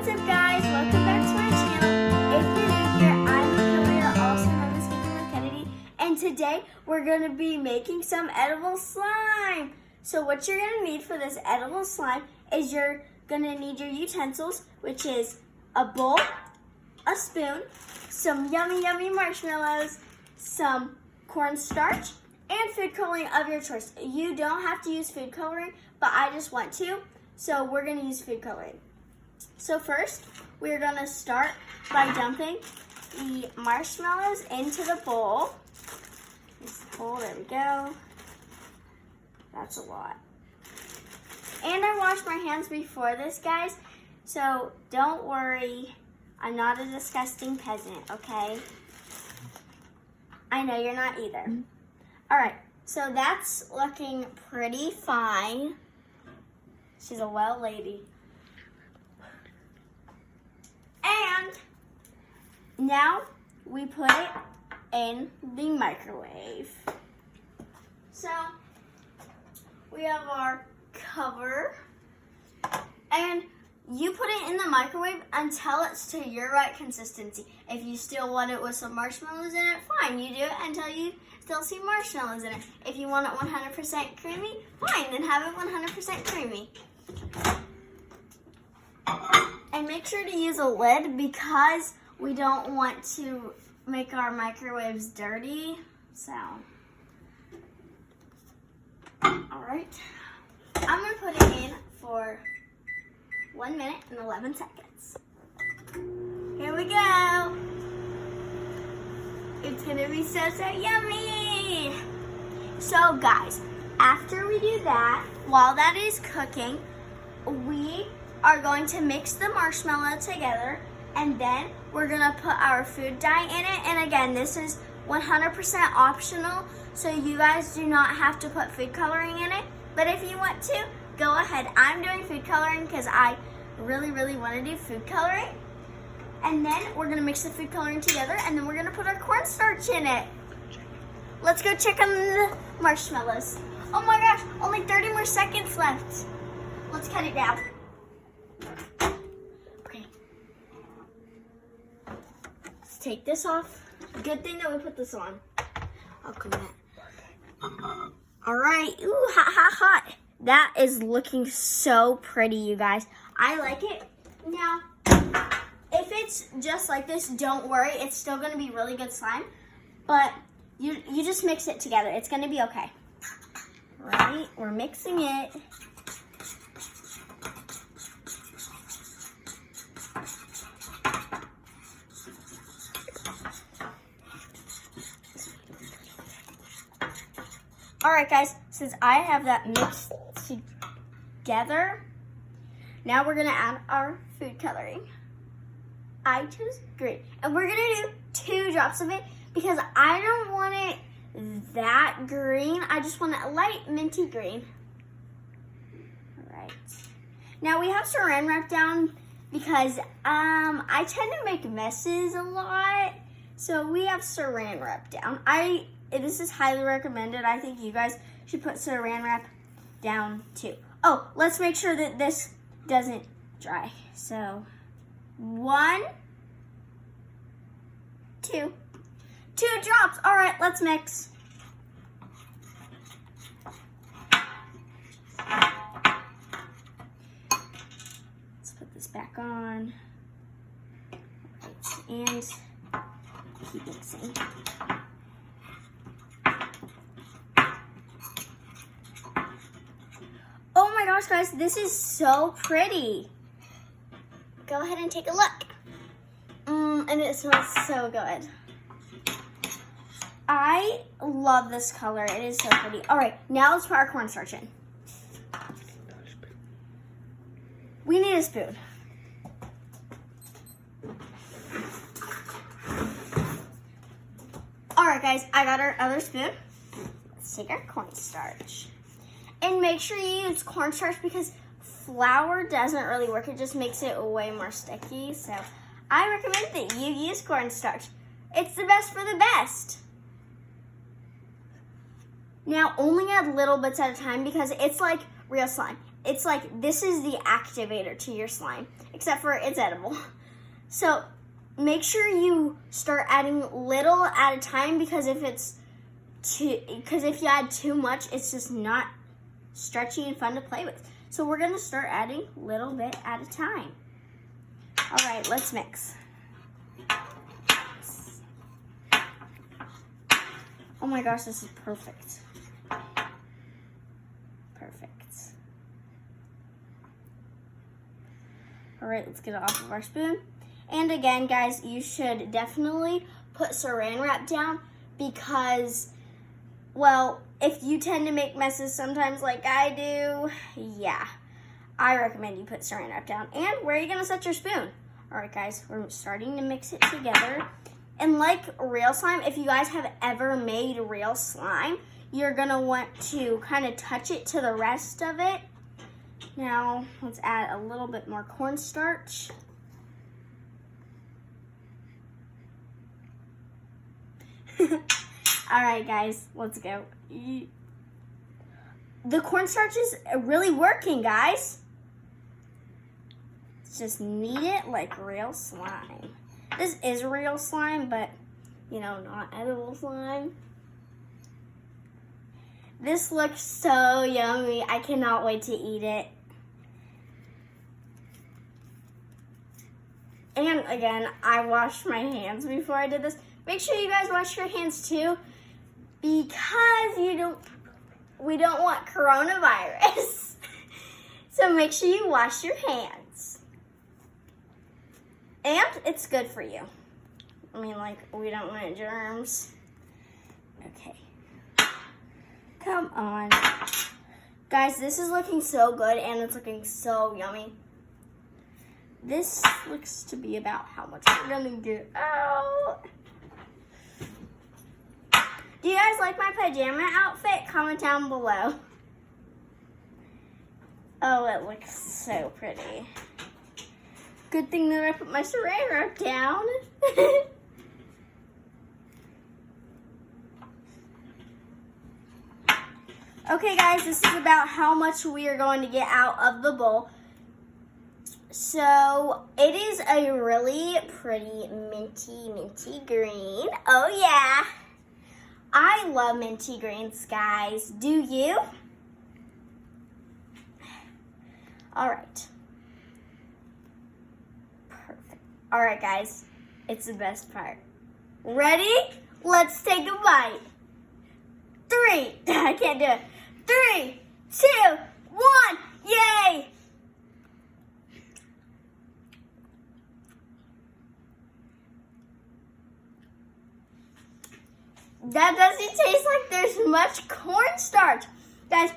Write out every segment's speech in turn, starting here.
What's up, guys? Welcome back to our channel. If you're new here, I'm Victoria, also known as Kickin With Kennadie, and today we're going to be making some edible slime. So what you're going to need for this edible slime is you're going to need your utensils, which is a bowl, a spoon, some yummy marshmallows, some cornstarch, and food coloring of your choice. You don't have to use food coloring, but I just want to, so we're going to use food coloring. So first, we're going to start by dumping the marshmallows into the bowl. This bowl, there we go. That's a lot. And I washed my hands before this, guys, so don't worry. I'm not a disgusting peasant, okay? I know you're not either. All right, so that's looking pretty fine. She's a well lady. And now we put it in the microwave. So we have our cover, and you put it in the microwave until it's to your right consistency. If you still want it with some marshmallows in it, fine, you do it until you still see marshmallows in it. If you want it 100% creamy, fine, then have it 100% creamy. And make sure to use a lid because we don't want to make our microwaves dirty. So, all right. I'm gonna put it in for 1 minute and 11 seconds. Here we go. It's gonna be so yummy. So guys, after we do that, while that is cooking, we are going to mix the marshmallow together, and then we're gonna put our food dye in it. And again, this is 100% optional, so you guys do not have to put food coloring in it. But if you want to, go ahead. I'm doing food coloring because I really want to do food coloring. And then we're gonna mix the food coloring together, and then we're gonna put our cornstarch in it. Let's go check on the marshmallows. Oh my gosh, only 30 more seconds left. Let's cut it down. Okay. Let's take this off. Good thing that we put this on. I'll come back. All right. Ooh, hot. That is looking so pretty, you guys. I like it. Now, if it's just like this, don't worry. It's still going to be really good slime. But you just mix it together. It's going to be okay. Right? We're mixing it. All right, guys, since I have that mixed together, now we're gonna add our food coloring. I chose green, and we're gonna do 2 drops of it because I don't want it that green. I just want it light minty green. All right. Now we have saran wrap down because I tend to make messes a lot, so we have saran wrap down. This is highly recommended. I think you guys should put saran wrap down too. Oh, let's make sure that this doesn't dry. So, 1, 2. 2 drops. All right, let's mix. Let's put this back on. All right, and keep mixing. Oh my gosh, guys, this is so pretty. Go ahead and take a look. And it smells so good. I love this color. It is so pretty. All right, now let's put our cornstarch in. We need a spoon. All right, guys, I got our other spoon. Let's take our cornstarch. And make sure you use cornstarch because flour doesn't really work. It just makes it way more sticky. So I recommend that you use cornstarch. It's the best for the best. Now only add little bits at a time because it's like real slime. it's like this is the activator to your slime, except for it's edible. So make sure you start adding little at a time, because if you add too much, it's just not stretchy and fun to play with. So we're gonna start adding little bit at a time. All right, let's mix. Oh my gosh, this is perfect. Perfect. All right, let's get it off of our spoon. And again, guys, you should definitely put saran wrap down, because, well, if you tend to make messes sometimes like I do, yeah, I recommend you put saran wrap down. And where are you gonna set your spoon? All right, guys, we're starting to mix it together. And like real slime, if you guys have ever made real slime, you're gonna want to kind of touch it to the rest of it. Now, let's add a little bit more cornstarch. All right, guys, let's go. The cornstarch is really working, guys. Just knead it like real slime. This is real slime, but, you know, not edible slime. This looks so yummy. I cannot wait to eat it. And again, I washed my hands before I did this. Make sure you guys wash your hands too, because we don't want coronavirus. So make sure you wash your hands. And it's good for you. I mean, like, we don't want germs. Okay. Come on. Guys, this is looking so good, and it's looking so yummy. This looks to be about how much we're gonna get out. Do you guys like my pajama outfit? Comment down below. Oh, it looks so pretty. Good thing that I put my saran wrap down. Okay, guys, this is about how much we are going to get out of the bowl. So, it is a really pretty minty green. Oh, yeah. I love minty greens, guys. Do you? All right. Perfect. All right, guys. It's the best part. Ready? Let's take a bite. 3. I can't do it. 3, 2, 1. Yay! That doesn't taste like there's much cornstarch. Guys,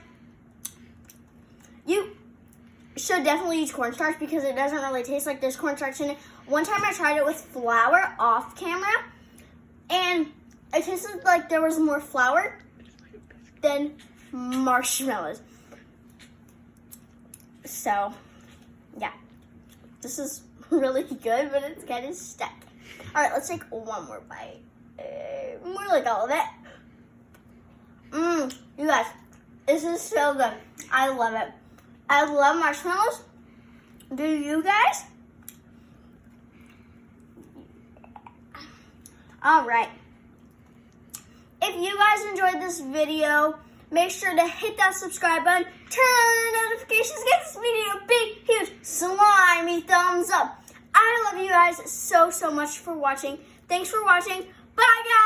you should definitely use cornstarch, because it doesn't really taste like there's cornstarch in it. One time I tried it with flour off camera, and it tasted like there was more flour than marshmallows. So, yeah. This is really good, but it's kind of stuck. All right, let's take one more bite. More like all of it. You guys, this is so good. I love it. I love marshmallows. Do you guys? All right. If you guys enjoyed this video, make sure to hit that subscribe button, turn on the notifications, give this video a big, huge, slimy thumbs up. I love you guys so much for watching. Thanks for watching. Bye, guys.